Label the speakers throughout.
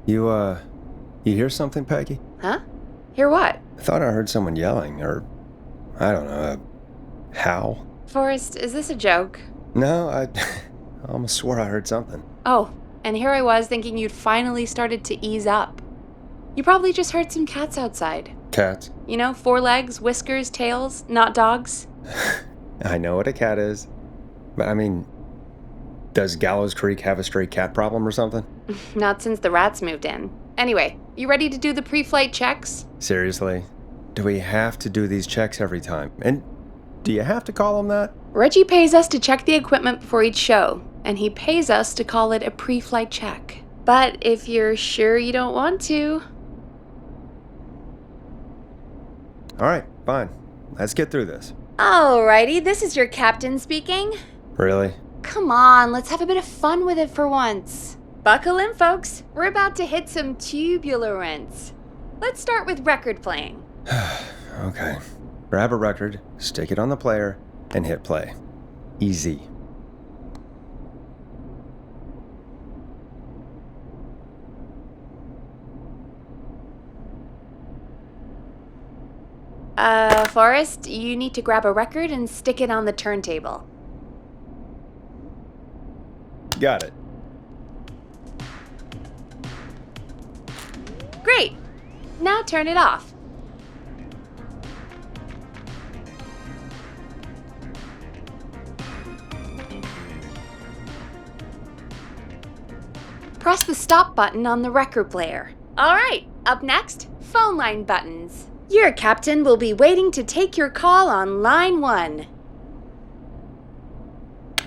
Speaker 1: You hear something, Peggy?
Speaker 2: Huh? Hear what?
Speaker 1: I thought I heard someone yelling, or, I don't know, a howl.
Speaker 2: Forrest, is this a joke?
Speaker 1: No, I almost swore I heard something.
Speaker 2: Oh, and here I was thinking you'd finally started to ease up. You probably just heard some cats outside.
Speaker 1: Cats?
Speaker 2: You know, 4 legs, whiskers, tails, not dogs.
Speaker 1: I know what a cat is. But I mean, does Gallows Creek have a stray cat problem or something?
Speaker 2: Not since the rats moved in. Anyway, you ready to do the pre-flight checks?
Speaker 1: Seriously? Do we have to do these checks every time? And do you have to call them that?
Speaker 2: Reggie pays us to check the equipment before each show, and he pays us to call it a pre-flight check. But if you're sure you don't want to...
Speaker 1: Alright, fine. Let's get through this.
Speaker 2: Alrighty, this is your captain speaking.
Speaker 1: Really?
Speaker 2: Come on, let's have a bit of fun with it for once. Buckle in, folks. We're about to hit some tubular rents. Let's start with record playing.
Speaker 1: Okay. Grab a record, stick it on the player, and hit play. Easy.
Speaker 2: Forrest, you need to grab a record and stick it on the turntable.
Speaker 1: Got it.
Speaker 2: Great! Now turn it off. Press the stop button on the record player. Alright, up next, phone line buttons. Your captain will be waiting to take your call on line 1.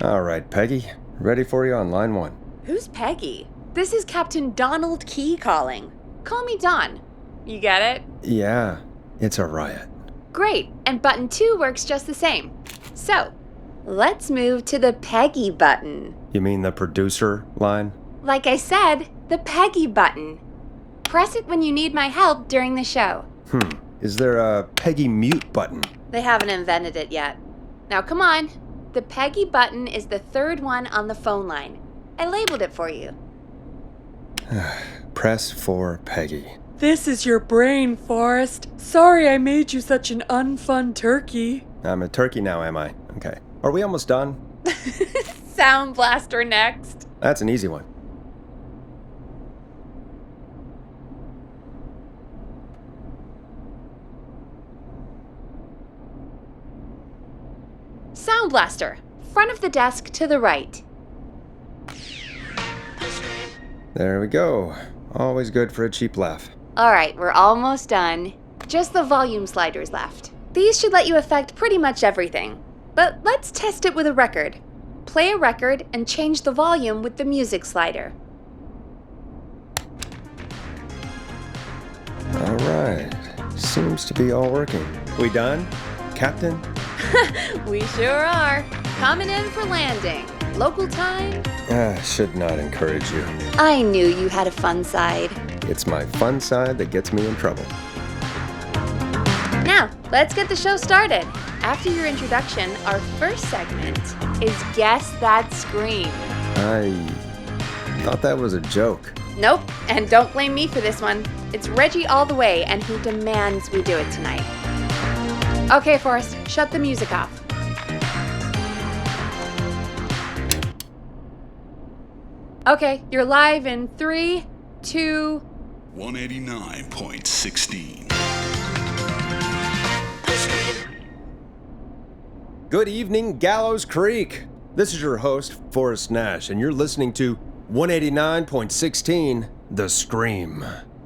Speaker 1: Alright, Peggy. Ready for you on line 1.
Speaker 2: Who's Peggy? This is Captain Donald Key calling. Call me Don. You get it?
Speaker 1: Yeah, it's a riot.
Speaker 2: Great, and button 2 works just the same. So, let's move to the Peggy button.
Speaker 1: You mean the producer line?
Speaker 2: Like I said, the Peggy button. Press it when you need my help during the show.
Speaker 1: Is there a Peggy mute button?
Speaker 2: They haven't invented it yet. Now come on. The Peggy button is the 3rd one on the phone line. I labeled it for you.
Speaker 1: Press for Peggy.
Speaker 3: This is your brain, Forrest. Sorry I made you such an unfun turkey.
Speaker 1: I'm a turkey now, am I? Okay. Are we almost done?
Speaker 2: Sound blaster next.
Speaker 1: That's an easy one.
Speaker 2: Sound blaster. Front of the desk to the right.
Speaker 1: There we go. Always good for a cheap laugh.
Speaker 2: Alright, we're almost done. Just the volume sliders left. These should let you affect pretty much everything. But let's test it with a record. Play a record and change the volume with the music slider.
Speaker 1: Alright. Seems to be all working. We done, Captain?
Speaker 2: We sure are. Coming in for landing. Local time?
Speaker 1: Should not encourage you.
Speaker 2: I knew you had a fun side.
Speaker 1: It's my fun side that gets me in trouble.
Speaker 2: Now, let's get the show started. After your introduction, our first segment is Guess That Scream.
Speaker 1: I thought that was a joke.
Speaker 2: Nope, and don't blame me for this one. It's Reggie all the way, and he demands we do it tonight. Okay, Forrest, shut the music off. Okay, you're live in 3, 2...
Speaker 4: 189.16.
Speaker 1: Good evening, Gallows Creek. This is your host, Forrest Nash, and you're listening to 189.16, The Scream.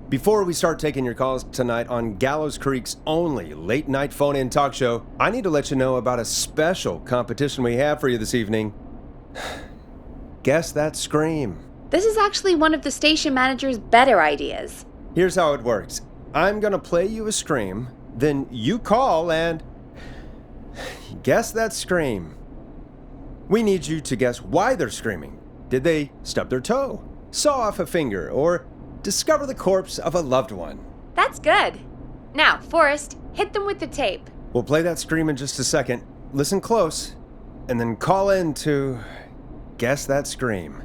Speaker 1: Before we start taking your calls tonight on Gallows Creek's only late-night phone-in talk show, I need to let you know about a special competition we have for you this evening. Guess That Scream.
Speaker 2: This is actually one of the station manager's better ideas.
Speaker 1: Here's how it works. I'm gonna play you a scream, then you call and guess that scream. We need you to guess why they're screaming. Did they stub their toe, saw off a finger, or discover the corpse of a loved one?
Speaker 2: That's good. Now, Forrest, hit them with the tape.
Speaker 1: We'll play that scream in just a second. Listen close, and then call in to guess that scream.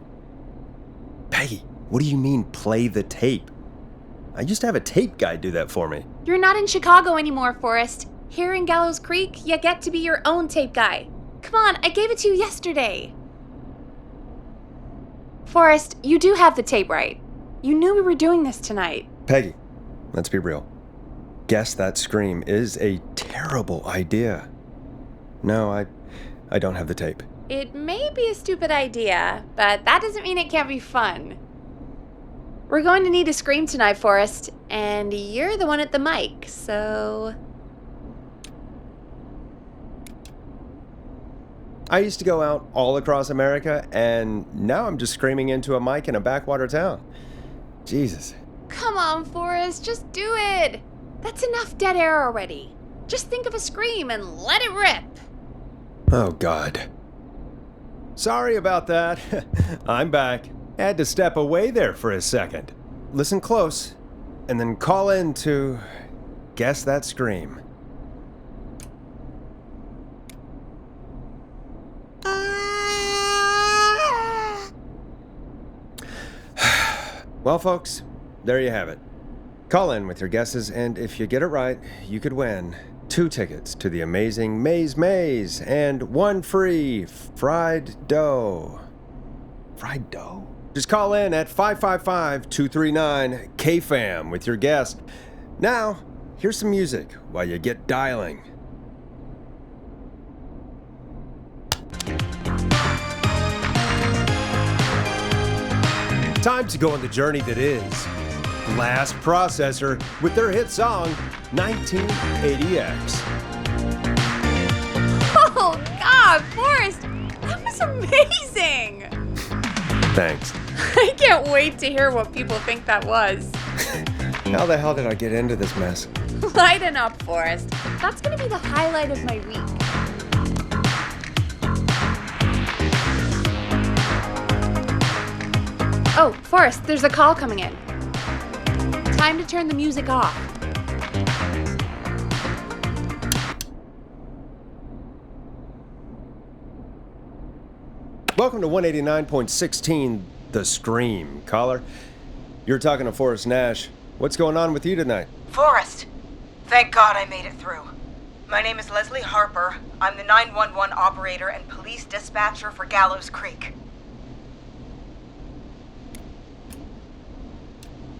Speaker 1: Peggy, What do you mean, play the tape? I used to have a tape guy do that for me.
Speaker 2: You're not in Chicago anymore, Forrest. Here in Gallows Creek, you get to be your own tape guy. Come on, I gave it to you yesterday. Forrest, you do have the tape right. You knew we were doing this tonight.
Speaker 1: Peggy, let's be real. Guess That Scream is a terrible idea. No, I don't have the tape.
Speaker 2: It may be a stupid idea, but that doesn't mean it can't be fun. We're going to need a scream tonight, Forrest, and you're the one at the mic, so...
Speaker 1: I used to go out all across America, and now I'm just screaming into a mic in a backwater town. Jesus.
Speaker 2: Come on, Forrest, just do it. That's enough dead air already. Just think of a scream and let it rip.
Speaker 1: Oh, God. Sorry about that. I'm back. Had to step away there for a second. Listen close, and then call in to Guess That Scream. Well, folks, there you have it. Call in with your guesses, and if you get it right, you could win 2 tickets to the amazing Maze and 1 free fried dough. Fried dough? Just call in at 555-239-KFAM with your guess. Now, here's some music while you get dialing. Time to go on the journey that is Blast Processor with their hit song 1980X.
Speaker 2: Oh, God, Forrest, that was amazing.
Speaker 1: Thanks.
Speaker 2: I can't wait to hear what people think that was.
Speaker 1: How the hell did I get into this mess?
Speaker 2: Lighten up, Forrest. That's going to be the highlight of my week. Oh, Forrest, there's a call coming in. Time to turn the music off.
Speaker 1: Welcome to 189.16, The Scream. Caller, you're talking to Forrest Nash. What's going on with you tonight?
Speaker 4: Forrest, thank God I made it through. My name is Leslie Harper. I'm the 911 operator and police dispatcher for Gallows Creek.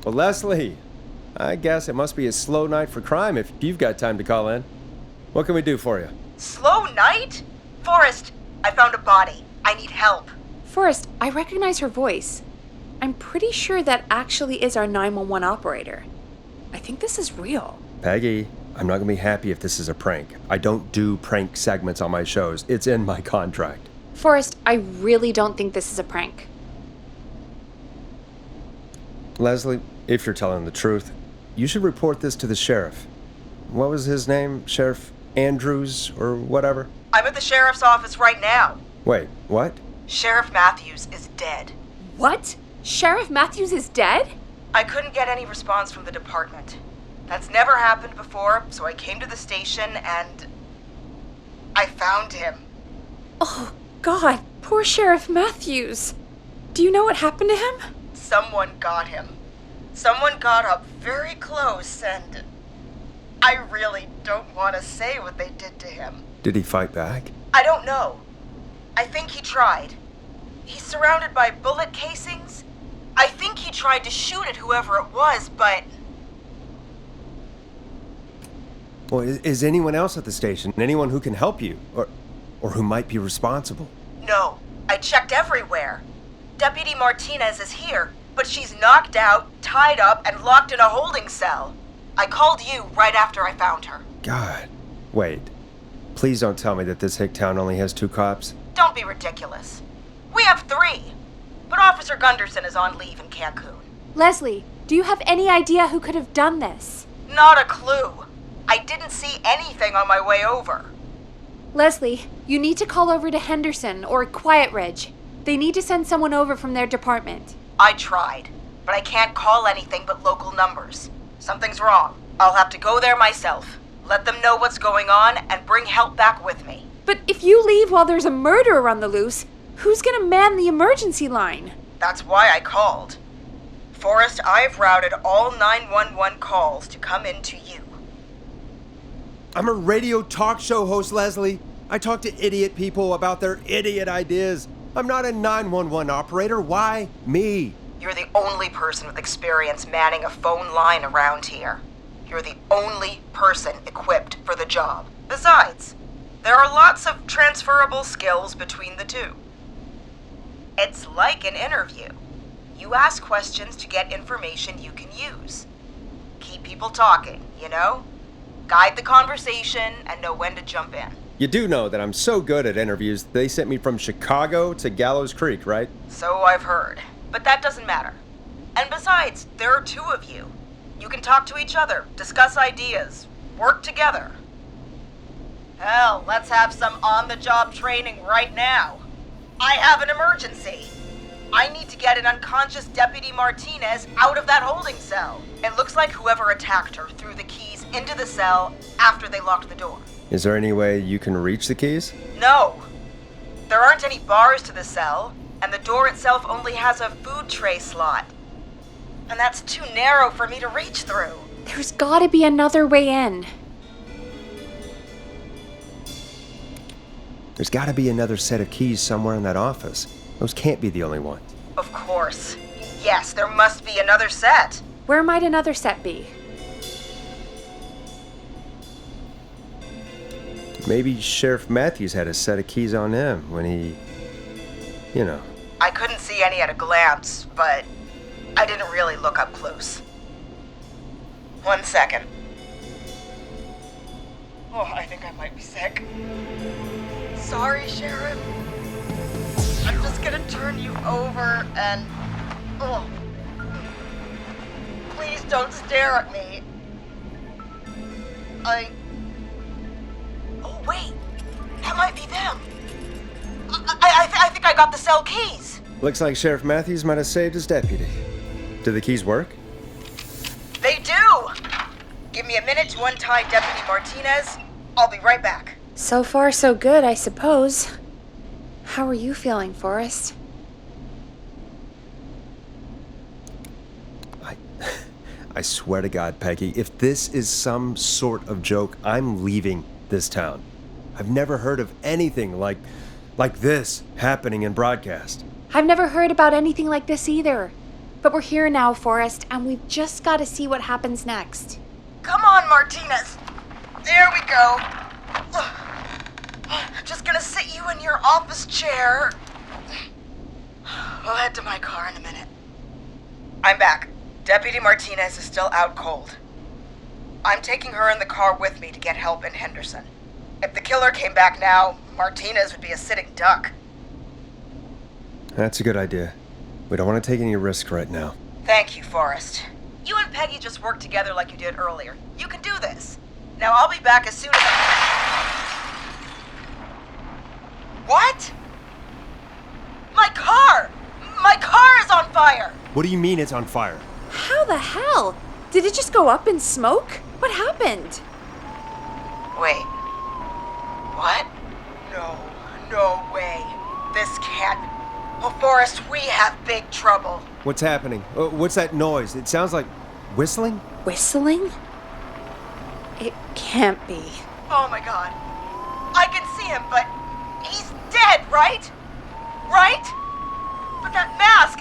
Speaker 1: Well, Leslie, I guess it must be a slow night for crime if you've got time to call in. What can we do for you?
Speaker 4: Slow night? Forrest, I found a body. I need help.
Speaker 2: Forrest, I recognize her voice. I'm pretty sure that actually is our 911 operator. I think this is real.
Speaker 1: Peggy, I'm not going to be happy if this is a prank. I don't do prank segments on my shows. It's in my contract.
Speaker 2: Forrest, I really don't think this is a prank.
Speaker 1: Leslie, if you're telling the truth, you should report this to the sheriff. What was his name? Sheriff Andrews or whatever?
Speaker 4: I'm at the sheriff's office right now.
Speaker 1: Wait, what?
Speaker 4: Sheriff Matthews is dead.
Speaker 2: What? Sheriff Matthews is dead?
Speaker 4: I couldn't get any response from the department. That's never happened before, so I came to the station and I found him.
Speaker 2: Oh, God, poor Sheriff Matthews. Do you know what happened to him?
Speaker 4: Someone got him. Someone got up very close and I really don't want to say what they did to him.
Speaker 1: Did he fight back?
Speaker 4: I don't know. I think he tried. He's surrounded by bullet casings. I think he tried to shoot at whoever it was, but...
Speaker 1: Well, is anyone else at the station? Anyone who can help you? Or who might be responsible?
Speaker 4: No, I checked everywhere. Deputy Martinez is here, but she's knocked out, tied up, and locked in a holding cell. I called you right after I found her.
Speaker 1: God. Wait. Please don't tell me that this hick town only has 2 cops.
Speaker 4: Don't be ridiculous. We have 3, but Officer Gunderson is on leave in Cancun.
Speaker 2: Leslie, do you have any idea who could have done this?
Speaker 4: Not a clue. I didn't see anything on my way over.
Speaker 2: Leslie, you need to call over to Henderson or Quiet Ridge. They need to send someone over from their department.
Speaker 4: I tried, but I can't call anything but local numbers. Something's wrong. I'll have to go there myself, let them know what's going on, and bring help back with me.
Speaker 2: But if you leave while there's a murderer on the loose, who's gonna man the emergency line?
Speaker 4: That's why I called. Forrest, I've routed all 911 calls to come in to you.
Speaker 1: I'm a radio talk show host, Leslie. I talk to idiot people about their idiot ideas. I'm not a 911 operator. Why me?
Speaker 4: You're the only person with experience manning a phone line around here. You're the only person equipped for the job. Besides, there are lots of transferable skills between the two. It's like an interview. You ask questions to get information you can use. Keep people talking, you know? Guide the conversation and know when to jump in.
Speaker 1: You do know that I'm so good at interviews, they sent me from Chicago to Gallows Creek, right?
Speaker 4: So I've heard. But that doesn't matter. And besides, there are two of you. You can talk to each other, discuss ideas, work together. Hell, let's have some on-the-job training right now. I have an emergency. I need to get an unconscious Deputy Martinez out of that holding cell. It looks like whoever attacked her threw the keys into the cell after they locked the door.
Speaker 1: Is there any way you can reach the keys?
Speaker 4: No. There aren't any bars to the cell, and the door itself only has a food tray slot. And that's too narrow for me to reach through.
Speaker 2: There's gotta be another way in.
Speaker 1: There's gotta be another set of keys somewhere in that office. Those can't be the only ones.
Speaker 4: Of course. Yes, there must be another set.
Speaker 2: Where might another set be?
Speaker 1: Maybe Sheriff Matthews had a set of keys on him when he... you know.
Speaker 4: I couldn't see any at a glance, but I didn't really look up close. 1 second. Oh, I think I might be sick. Sorry, Sheriff. I'm just gonna turn you over and... Oh. Please don't stare at me. Oh, wait. That might be them. I think I got the cell keys.
Speaker 1: Looks like Sheriff Matthews might have saved his deputy. Do the keys work?
Speaker 4: They do! Give me a minute to untie Deputy Martinez. I'll be right back.
Speaker 2: So far, so good, I suppose. How are you feeling, Forrest?
Speaker 1: I swear to God, Peggy, if this is some sort of joke, I'm leaving this town. I've never heard of anything like this happening in broadcast.
Speaker 2: I've never heard about anything like this either. But we're here now, Forrest, and we've just got to see what happens next.
Speaker 4: Come on, Martinez. There we go. Just gonna sit you in your office chair. We'll head to my car in a minute. I'm back. Deputy Martinez is still out cold. I'm taking her in the car with me to get help in Henderson. If the killer came back now, Martinez would be a sitting duck.
Speaker 1: That's a good idea. We don't want to take any risk right now.
Speaker 4: Thank you, Forrest. You and Peggy just worked together like you did earlier. You can do this. Now I'll be back as soon as What? My car! My car is on fire!
Speaker 1: What do you mean it's on fire?
Speaker 2: How the hell? Did it just go up in smoke? What happened?
Speaker 4: Wait. What? No way. This can't... Oh, Forrest, we have big trouble.
Speaker 1: What's happening? What's that noise? It sounds like whistling?
Speaker 2: Whistling? It can't be.
Speaker 4: Oh my God. I can see him, but he's dead, right? Right? But that mask,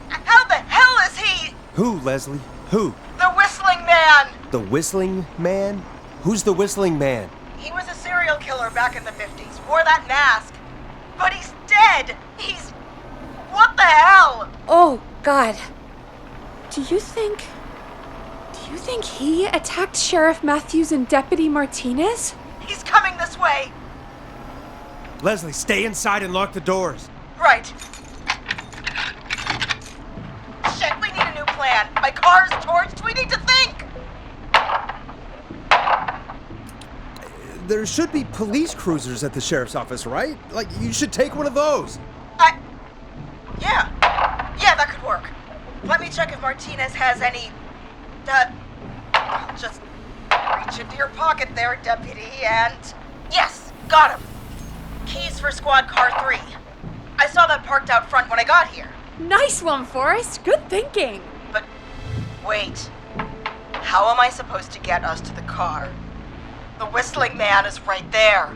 Speaker 4: how the hell is he?
Speaker 1: Who, Leslie? Who?
Speaker 4: The Whistling Man!
Speaker 1: The Whistling Man? Who's the Whistling Man?
Speaker 4: He was a serial killer back in the 50s, wore that mask. But he's dead! He's... What the hell?
Speaker 2: Oh, God. Do you think he attacked Sheriff Matthews and Deputy Martinez?
Speaker 4: He's coming this way.
Speaker 1: Leslie, stay inside and lock the doors.
Speaker 4: Right. Shit, we need a new plan. My car is torched. We need to think.
Speaker 1: There should be police cruisers at the sheriff's office, right? Like, you should take one of those.
Speaker 4: Yeah, that could work. Let me check if Martinez has any... just reach into your pocket there, Deputy, and... Yes, got him. Keys for Squad Car 3. I saw that parked out front when I got here.
Speaker 2: Nice one, Forrest. Good thinking.
Speaker 4: But Wait. How am I supposed to get us to the car? The whistling man is right there.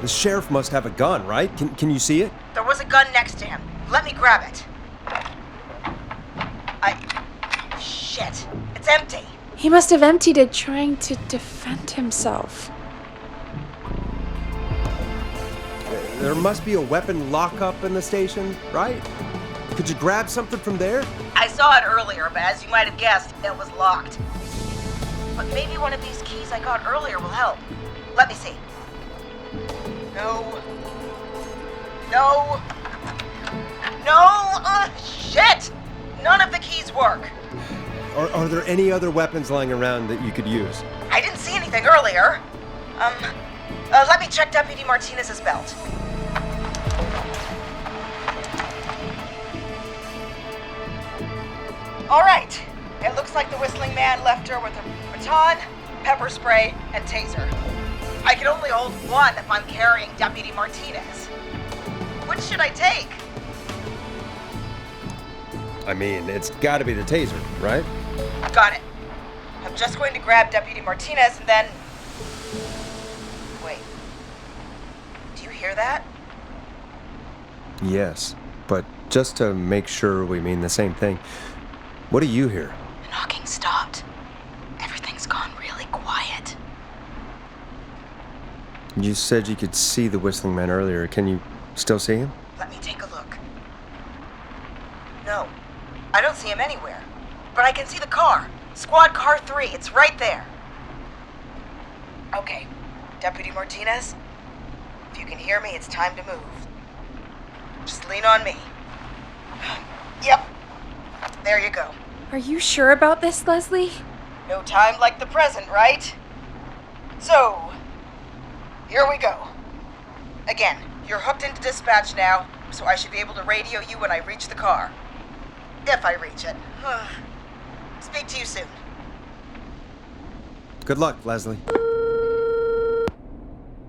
Speaker 1: The sheriff must have a gun, right? Can you see it?
Speaker 4: There was a gun next to him. Let me grab it. Shit. It's empty.
Speaker 2: He must have emptied it trying to defend himself.
Speaker 1: There must be a weapon lockup in the station, right? Could you grab something from there?
Speaker 4: I saw it earlier, but as you might have guessed, it was locked. But maybe one of these keys I got earlier will help. Let me see. No. Shit! None of the keys work.
Speaker 1: Are there any other weapons lying around that you could use?
Speaker 4: I didn't see anything earlier. Let me check Deputy Martinez's belt. All right. It looks like the whistling man left her with a baton, pepper spray, and taser. I can only hold one if I'm carrying Deputy Martinez. Which should I take?
Speaker 1: I mean, it's gotta be the taser, right?
Speaker 4: Got it. I'm just going to grab Deputy Martinez and then... Wait. Do you hear that?
Speaker 1: Yes, but just to make sure we mean the same thing, what do you hear?
Speaker 4: The knocking stopped. Everything's gone really quiet.
Speaker 1: You said you could see the whistling man earlier. Can you still see him?
Speaker 4: Let me take a look. No, I don't see him anywhere. But I can see the car. Squad car 3, it's right there. Okay, Deputy Martinez, if you can hear me, it's time to move. Just lean on me. Yep, there you go.
Speaker 2: Are you sure about this, Leslie?
Speaker 4: No time like the present, right? So, here we go. Again, you're hooked into dispatch now, so I should be able to radio you when I reach the car. If I reach it. Speak to you soon.
Speaker 1: Good luck, Leslie.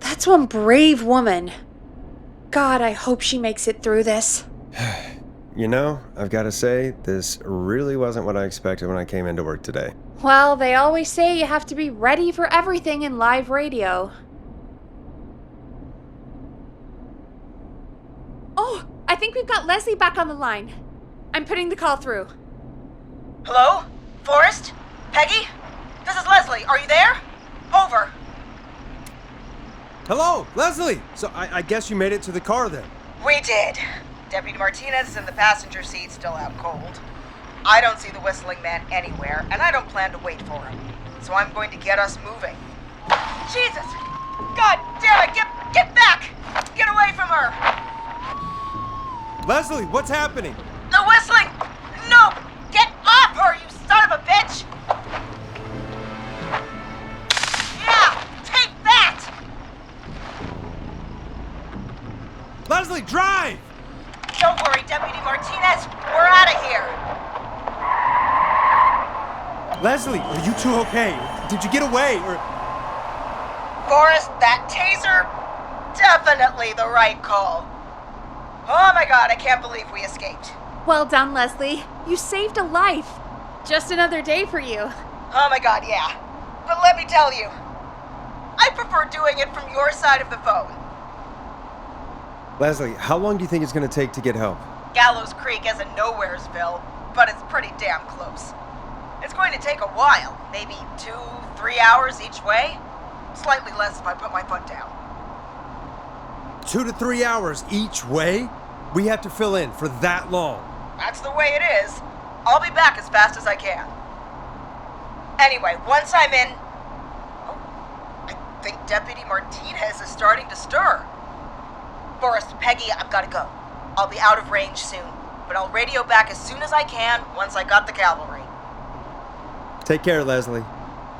Speaker 2: That's one brave woman. God, I hope she makes it through this.
Speaker 1: You know, I've got to say, this really wasn't what I expected when I came into work today.
Speaker 2: Well, they always say you have to be ready for everything in live radio. Oh, I think we've got Leslie back on the line. I'm putting the call through.
Speaker 4: Hello? Forrest? Peggy? This is Leslie. Are you there? Over.
Speaker 1: Hello, Leslie! So I guess you made it to the car then?
Speaker 4: We did. Deputy Martinez is in the passenger seat, still out cold. I don't see the whistling man anywhere, and I don't plan to wait for him. So I'm going to get us moving. Jesus! God damn it! Get back! Get away from her!
Speaker 1: Leslie, what's happening?
Speaker 4: The whistling! No! Get off her, you son of a bitch! Yeah! Take that!
Speaker 1: Leslie, drive!
Speaker 4: Don't worry, Deputy Martinez. We're out of here.
Speaker 1: Leslie, are you two okay? Did you get away, or...
Speaker 4: Forrest, that taser? Definitely the right call. Oh my God, I can't believe we escaped.
Speaker 2: Well done, Leslie. You saved a life. Just another day for you.
Speaker 4: Oh my God, yeah. But let me tell you, I prefer doing it from your side of the phone.
Speaker 1: Leslie, how long do you think it's going to take to get help?
Speaker 4: Gallows Creek isn't Nowheresville, but it's pretty damn close. It's going to take a while, maybe 2-3 hours each way. Slightly less if I put my foot down.
Speaker 1: 2 to 3 hours each way? We have to fill in for that long.
Speaker 4: That's the way it is. I'll be back as fast as I can. Anyway, once I'm in... Oh, I think Deputy Martinez is starting to stir. Forrest, Peggy, I've got to go. I'll be out of range soon, but I'll radio back as soon as I can once I got the cavalry.
Speaker 1: Take care, Leslie.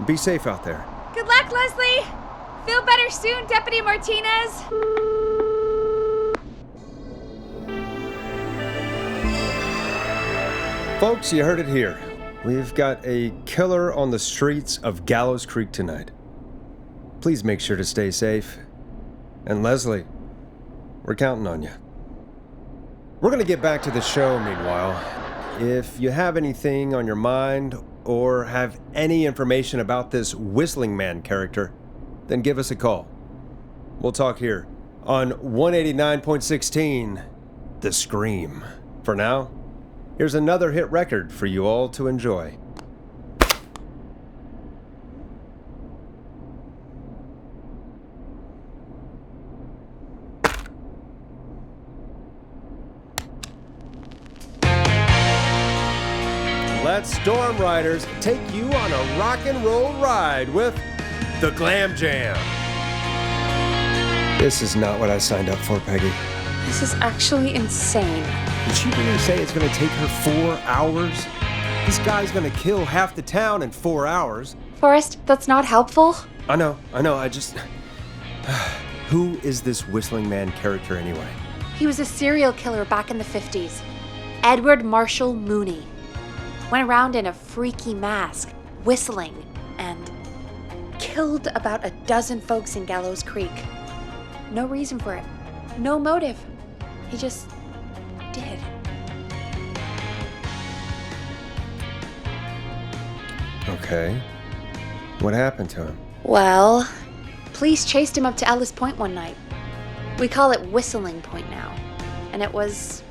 Speaker 1: Be safe out there.
Speaker 2: Good luck, Leslie. Feel better soon, Deputy Martinez.
Speaker 1: Folks, you heard it here. We've got a killer on the streets of Gallows Creek tonight. Please make sure to stay safe. And Leslie, we're counting on you. We're gonna get back to the show meanwhile. If you have anything on your mind or have any information about this Whistling Man character, then give us a call. We'll talk here on 189.16, The Scream. For now, here's another hit record for you all to enjoy. Let Storm Riders take you on a rock and roll ride with the Glam Jam. This is not what I signed up for, Peggy.
Speaker 2: This is actually insane.
Speaker 1: Did she really say it's going to take her 4 hours? This guy's going to kill half the town in 4 hours.
Speaker 2: Forrest, that's not helpful.
Speaker 1: I know, I just... Who is this Whistling Man character anyway?
Speaker 2: He was a serial killer back in the 50s. Edward Marshall Mooney. Went around in a freaky mask, whistling, and killed about a dozen folks in Gallows Creek. No reason for it. No motive. He just did.
Speaker 1: Okay. What happened to him?
Speaker 2: Well, police chased him up to Ellis Point one night. We call it Whistling Point now. And it was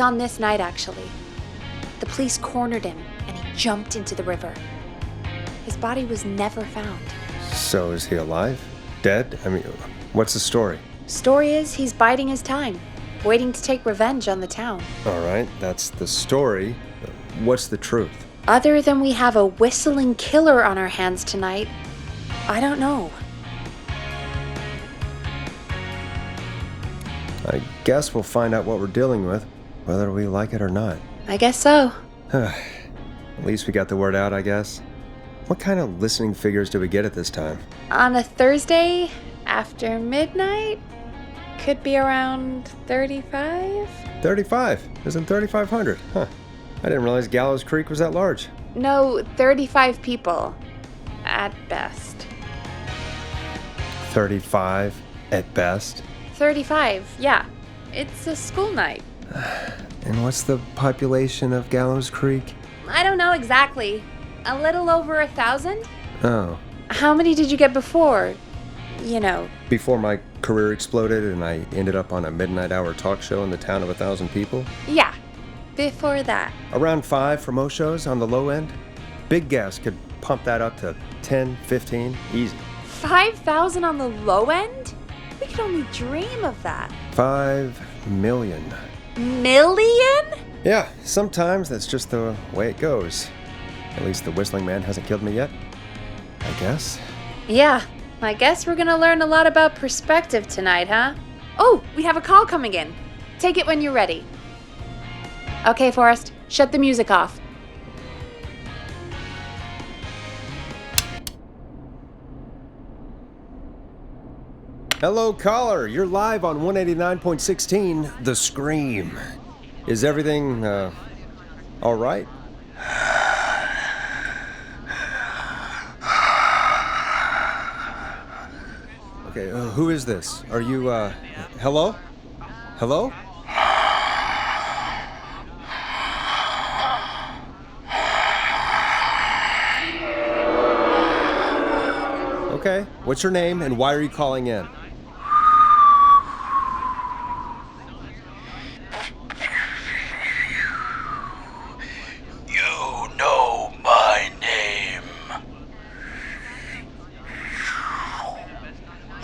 Speaker 2: on this night actually. The police cornered him and he jumped into the river. His body was never found.
Speaker 1: So is he alive? Dead? I mean, what's the story?
Speaker 2: Story is he's biding his time, waiting to take revenge on the town.
Speaker 1: All right, that's the story. What's the truth?
Speaker 2: Other than we have a whistling killer on our hands tonight, I don't know.
Speaker 1: I guess we'll find out what we're dealing with, whether we like it or not.
Speaker 2: I guess so.
Speaker 1: At least we got the word out, I guess. What kind of listening figures do we get at this time?
Speaker 2: On a Thursday after midnight, could be around 35?
Speaker 1: 35? Isn't 3,500? Huh. I didn't realize Gallows Creek was that large.
Speaker 2: No, 35 people. At best.
Speaker 1: 35 at best?
Speaker 2: 35, yeah. It's a school night.
Speaker 1: And what's the population of Gallows Creek?
Speaker 2: I don't know exactly. A little over 1,000?
Speaker 1: Oh.
Speaker 2: How many did you get before? You know.
Speaker 1: Before my career exploded and I ended up on a midnight hour talk show in the town of 1,000 people?
Speaker 2: Yeah, before that.
Speaker 1: Around 5 for most shows on the low end. Big gas could pump that up to 10, 15, easy.
Speaker 2: 5,000 on the low end? We could only dream of that.
Speaker 1: 5 million.
Speaker 2: Million?
Speaker 1: Yeah, sometimes that's just the way it goes. At least the Whistling Man hasn't killed me yet, I guess.
Speaker 2: Yeah, I guess we're gonna learn a lot about perspective tonight, huh? Oh, we have a call coming in. Take it when you're ready. Okay, Forrest, shut the music off.
Speaker 1: Hello, caller. You're live on 189.16, The Scream. Is everything, all right? Okay, who is this? Are you, hello? Hello? Okay, what's your name and why are you calling in?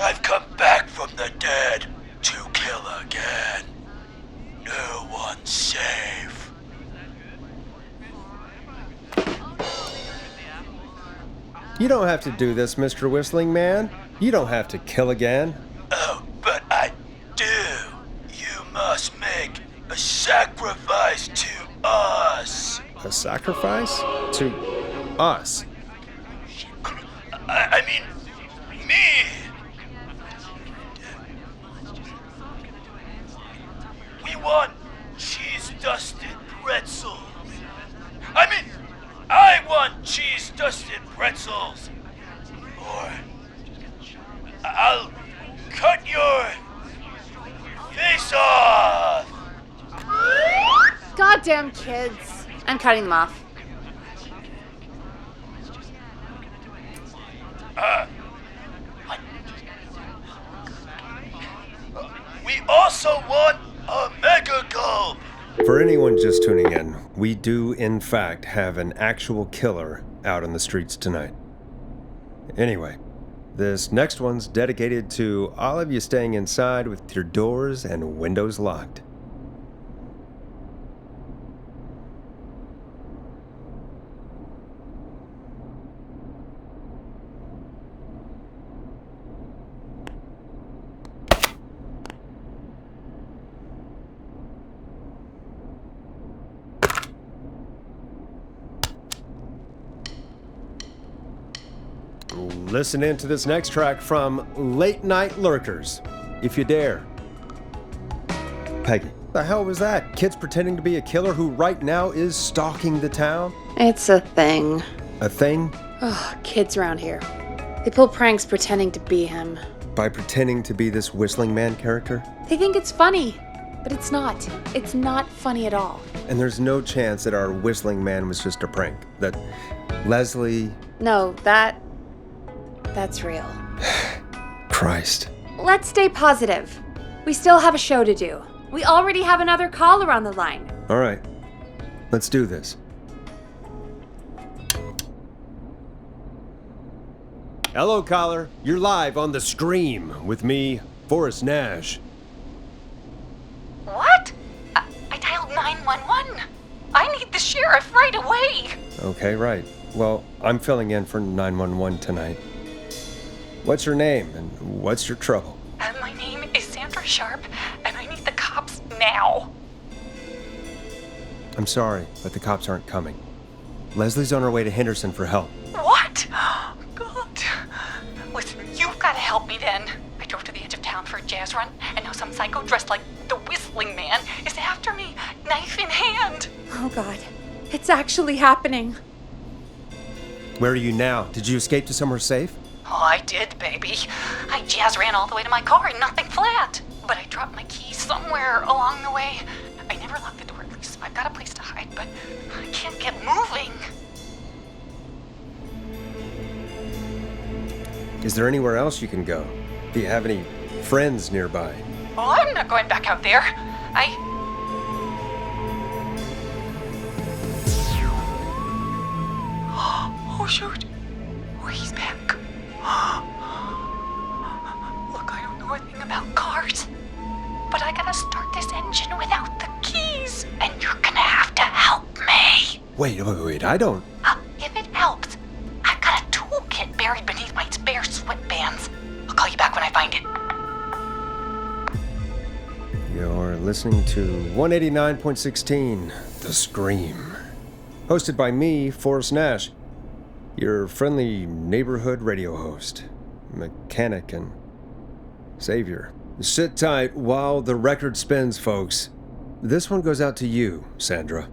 Speaker 5: I've come back from the dead to kill again. No one's safe.
Speaker 1: You don't have to do this, Mr. Whistling Man. You don't have to kill again.
Speaker 5: Oh, but I do. You must make a sacrifice to us.
Speaker 1: A sacrifice? To us?
Speaker 5: I mean, me. We want cheese-dusted pretzels. I want cheese-dusted pretzels. Or I'll cut your Face off!
Speaker 2: Goddamn kids. I'm cutting them off.
Speaker 5: We also want a mega gulp!
Speaker 1: For anyone just tuning in, we do in fact have an actual killer out on the streets tonight. Anyway, this next one's dedicated to all of you staying inside with your doors and windows locked. Listen in to this next track from Late Night Lurkers, if you dare. Peggy, the hell was that? Kids pretending to be a killer who right now is stalking the town?
Speaker 2: It's a thing.
Speaker 1: A thing?
Speaker 2: Oh, kids around here. They pull pranks pretending to be him.
Speaker 1: By pretending to be this whistling man character?
Speaker 2: They think it's funny, but it's not. It's not funny at all.
Speaker 1: And there's no chance that our whistling man was just a prank. That Leslie...
Speaker 2: No, that's real.
Speaker 1: Christ.
Speaker 2: Let's stay positive. We still have a show to do. We already have another caller on the line.
Speaker 1: All right, let's do this. Hello, caller. You're live on The Scream with me, Forrest Nash.
Speaker 4: What? I dialed 911. I need the sheriff right away.
Speaker 1: Okay, right. Well, I'm filling in for 911 tonight. What's your name and what's your trouble?
Speaker 4: My name is Sandra Sharp, and I need the cops now.
Speaker 1: I'm sorry, but the cops aren't coming. Leslie's on her way to Henderson for help.
Speaker 4: What? God. Listen, you've got to help me then. I drove to the edge of town for a jazz run, and now some psycho dressed like the Whistling Man is after me, knife in hand.
Speaker 2: Oh, God. It's actually happening.
Speaker 1: Where are you now? Did you escape to somewhere safe?
Speaker 4: Oh, I did, baby. I jazz ran all the way to my car and nothing flat. But I dropped my keys somewhere along the way. I never locked the door at least, so I've got a place to hide, but I can't get moving.
Speaker 1: Is there anywhere else you can go? Do you have any friends nearby?
Speaker 4: Oh, I'm not going back out there. Oh, shoot. Oh, he's back. Look, I don't know a thing about cars, but I gotta start this engine without the keys, and you're gonna have to help me.
Speaker 1: Wait, I don't...
Speaker 4: If it helps, I've got a toolkit buried beneath my spare sweatbands. I'll call you back when I find it.
Speaker 1: You're listening to 189.16, The Scream. Hosted by me, Forrest Nash, your friendly neighborhood radio host, mechanic, and savior. Sit tight while the record spins, folks. This one goes out to you, Sandra.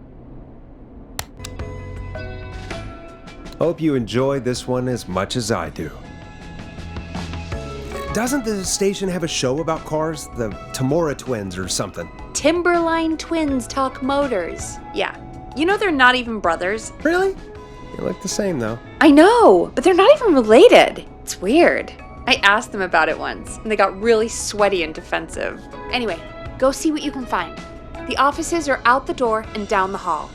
Speaker 1: Hope you enjoy this one as much as I do. Doesn't the station have a show about cars? The Tamora twins or something?
Speaker 2: Timberline twins talk motors. Yeah. You know they're not even brothers.
Speaker 1: Really? They look the same, though.
Speaker 2: I know, but they're not even related. It's weird. I asked them about it once, and they got really sweaty and defensive. Anyway, go see what you can find. The offices are out the door and down the hall.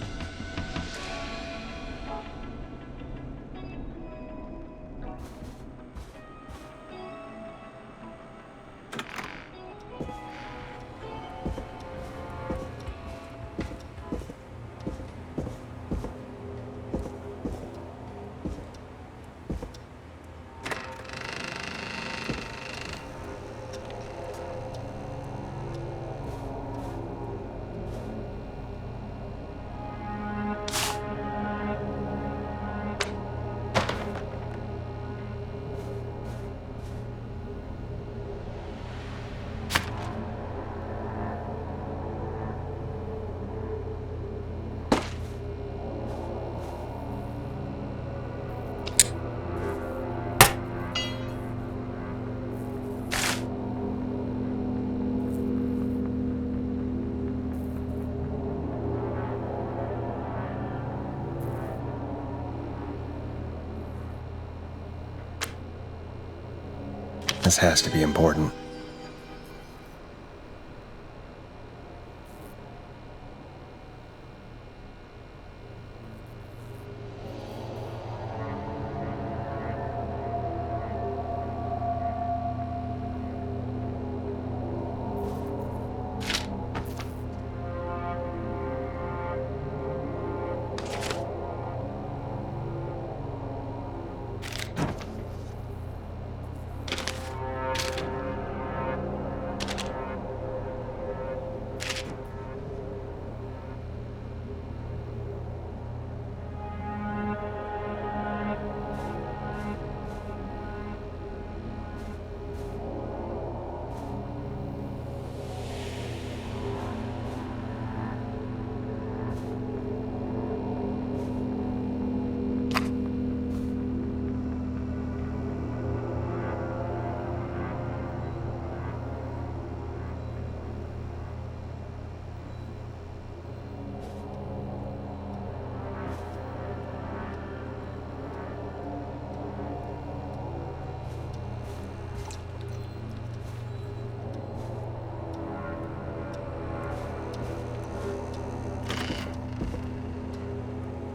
Speaker 1: This has to be important.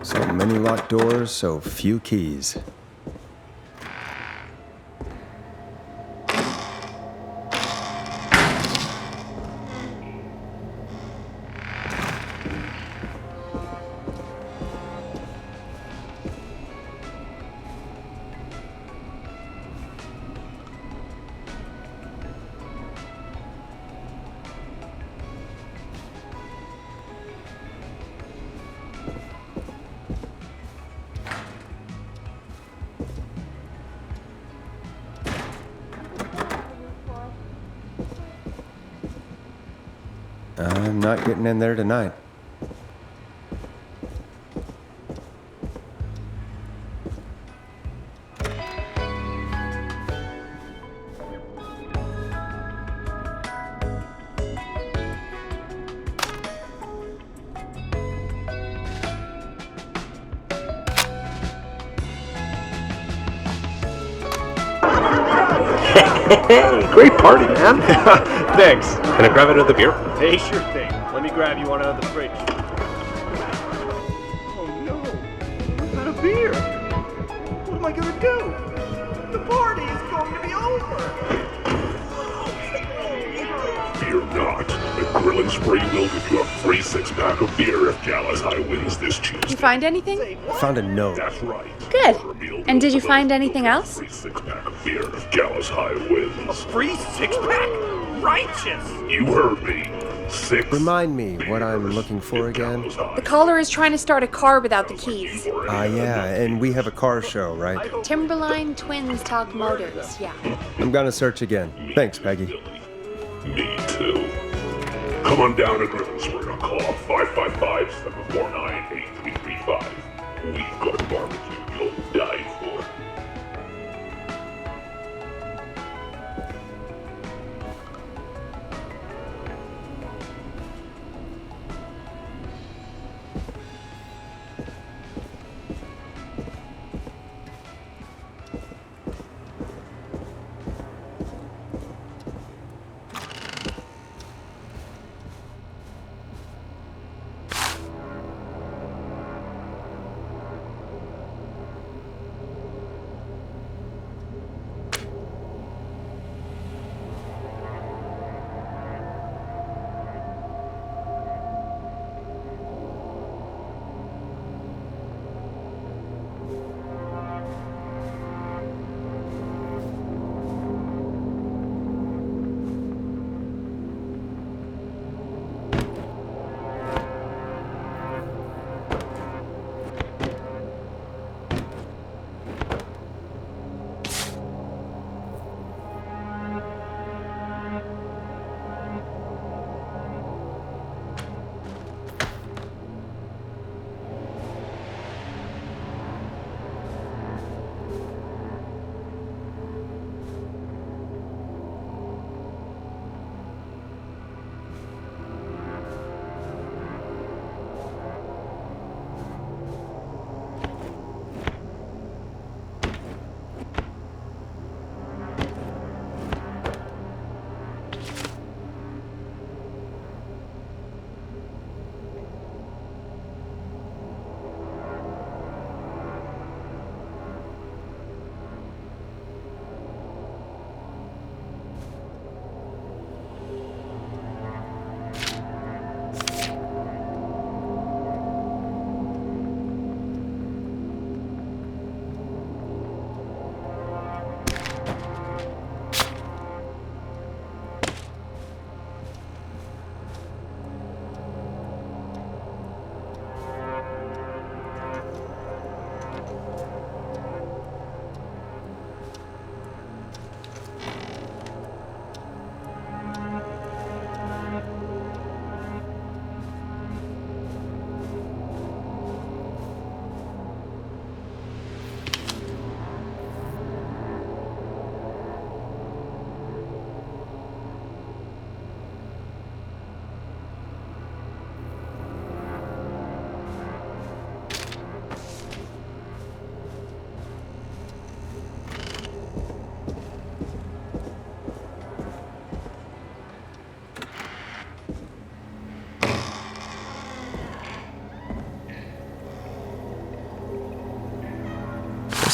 Speaker 1: So many locked doors, so few keys. I'm not getting in there tonight.
Speaker 6: Hey, great party, man.
Speaker 7: Thanks. Can I grab another beer?
Speaker 6: Hey, sure thing. Let me grab you one out of the fridge. Oh no, I'm out of beer. What am I gonna do? The party is going to be over.
Speaker 8: Fear not. The Grill & Spray will give you a free 6-pack of beer if Gallows High wins this
Speaker 2: Did you
Speaker 8: Tuesday.
Speaker 2: find anything?
Speaker 1: Found a note.
Speaker 8: That's right.
Speaker 2: Good. And did you find anything else?
Speaker 8: Free 6-pack of beer if Gallows High wins.
Speaker 6: Free 6-pack? Righteous!
Speaker 8: You heard me. 6.
Speaker 1: Remind me what I'm looking for again.
Speaker 2: The caller is trying to start a car without the keys.
Speaker 1: Yeah, and we have a car show, right?
Speaker 2: Timberline Twins Talk Motors, yeah.
Speaker 1: I'm gonna search again. Thanks, Peggy.
Speaker 8: Me too. Come on down to Grill & Spray or call 555-749-8335. We've got barbecue you'll die for.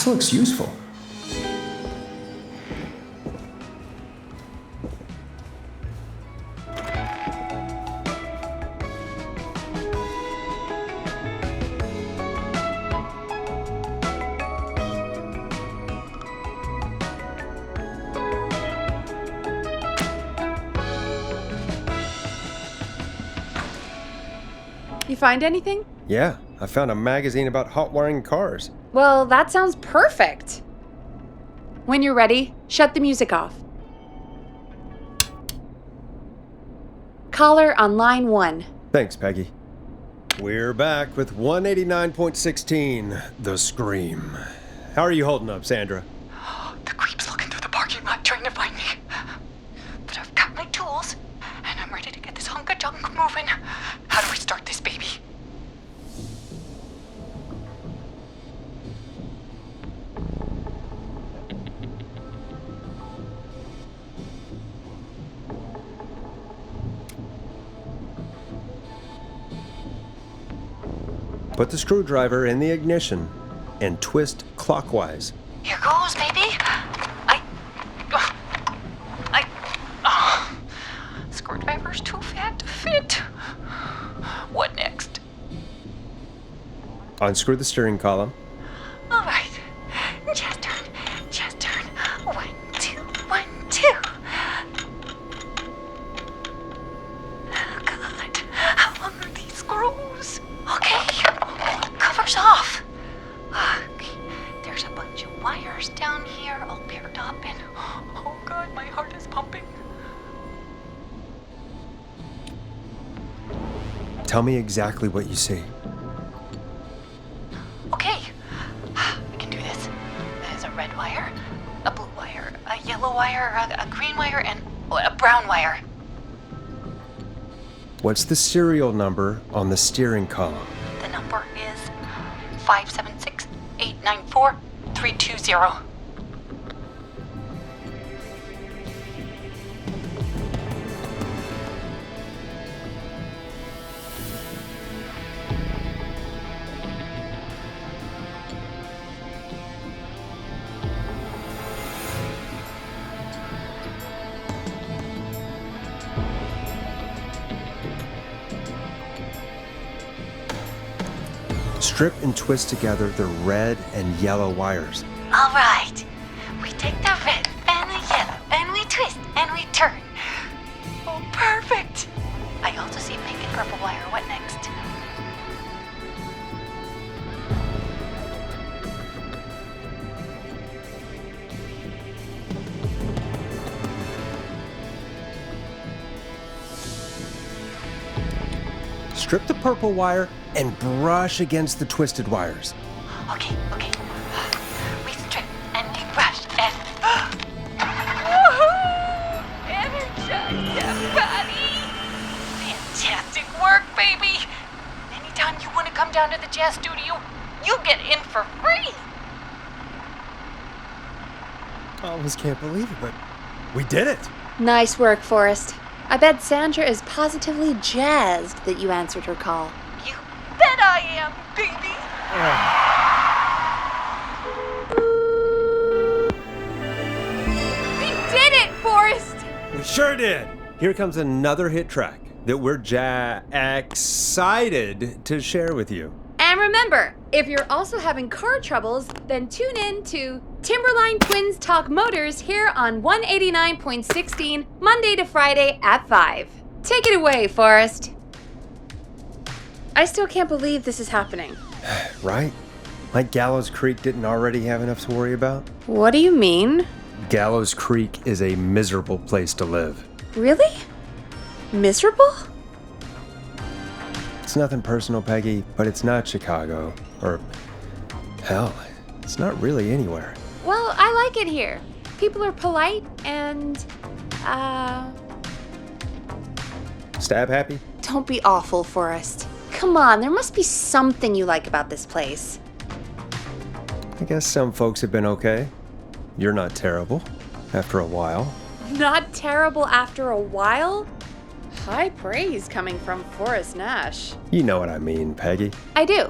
Speaker 1: This looks useful.
Speaker 2: You find anything?
Speaker 1: Yeah, I found a magazine about hot wiring cars.
Speaker 2: Well, that sounds perfect. When you're ready, shut the music off. Caller on line 1.
Speaker 1: Thanks, Peggy. We're back with 189.16, The Scream. How are you holding up, Sandra?
Speaker 3: The creep's looking through the parking lot trying to find me. But I've got my tools, and I'm ready to get this hunk of junk moving. How do we start this baby?
Speaker 1: Put the screwdriver in the ignition and twist clockwise.
Speaker 3: Here goes, baby. Screwdriver's too fat to fit. What next?
Speaker 1: Unscrew the steering column.
Speaker 3: All right. Just turn. 1, 2, 1, 2. Oh, God. How long are these screws? Okay. Cover's off. Okay. There's a bunch of wires down here all paired up and... Oh, God, my heart is pumping.
Speaker 1: Tell me exactly what you see.
Speaker 3: Okay, we can do this. There's a red wire, a blue wire, a yellow wire, a green wire, and a brown wire.
Speaker 1: What's the serial number on the steering column?
Speaker 3: The number is 576-894-320.
Speaker 1: Strip and twist together the red and yellow wires.
Speaker 3: All right, we take the red and the yellow, and we twist and we turn. Oh, perfect. I also see pink and purple wire. What next?
Speaker 1: Strip the purple wire and brush against the twisted wires.
Speaker 3: Okay. We strip and we brush and... Energize everybody! Fantastic work, baby! Anytime you want to come down to the jazz studio, you get in for free!
Speaker 1: I almost can't believe it, but we did it!
Speaker 2: Nice work, Forrest. I bet Sandra is positively jazzed that you answered her call.
Speaker 3: You bet I am, baby!
Speaker 2: We did it, Forrest!
Speaker 1: We sure did! Here comes another hit track that we're excited to share with you.
Speaker 2: And remember, if you're also having car troubles, then tune in to Timberline Twins Talk Motors here on 189.16, Monday to Friday at 5. Take it away, Forrest. I still can't believe this is happening.
Speaker 1: Right? Like Gallows Creek didn't already have enough to worry about?
Speaker 2: What do you mean?
Speaker 1: Gallows Creek is a miserable place to live.
Speaker 2: Really? Miserable?
Speaker 1: It's nothing personal, Peggy, but it's not Chicago. Or, hell, it's not really anywhere.
Speaker 2: Well, I like it here. People are polite and,
Speaker 1: Stab happy?
Speaker 2: Don't be awful, Forrest. Come on, there must be something you like about this place.
Speaker 1: I guess some folks have been okay. You're not terrible, after a while.
Speaker 2: Not terrible after a while? High praise coming from Forrest Nash.
Speaker 1: You know what I mean, Peggy.
Speaker 2: I do.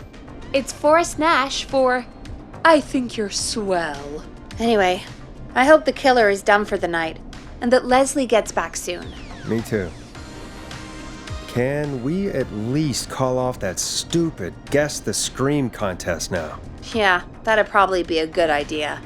Speaker 2: It's Forrest Nash for I think you're swell. Anyway, I hope the killer is done for the night, and that Leslie gets back soon.
Speaker 1: Me too. Can we at least call off that stupid Guess the Scream contest now?
Speaker 2: Yeah, that'd probably be a good idea.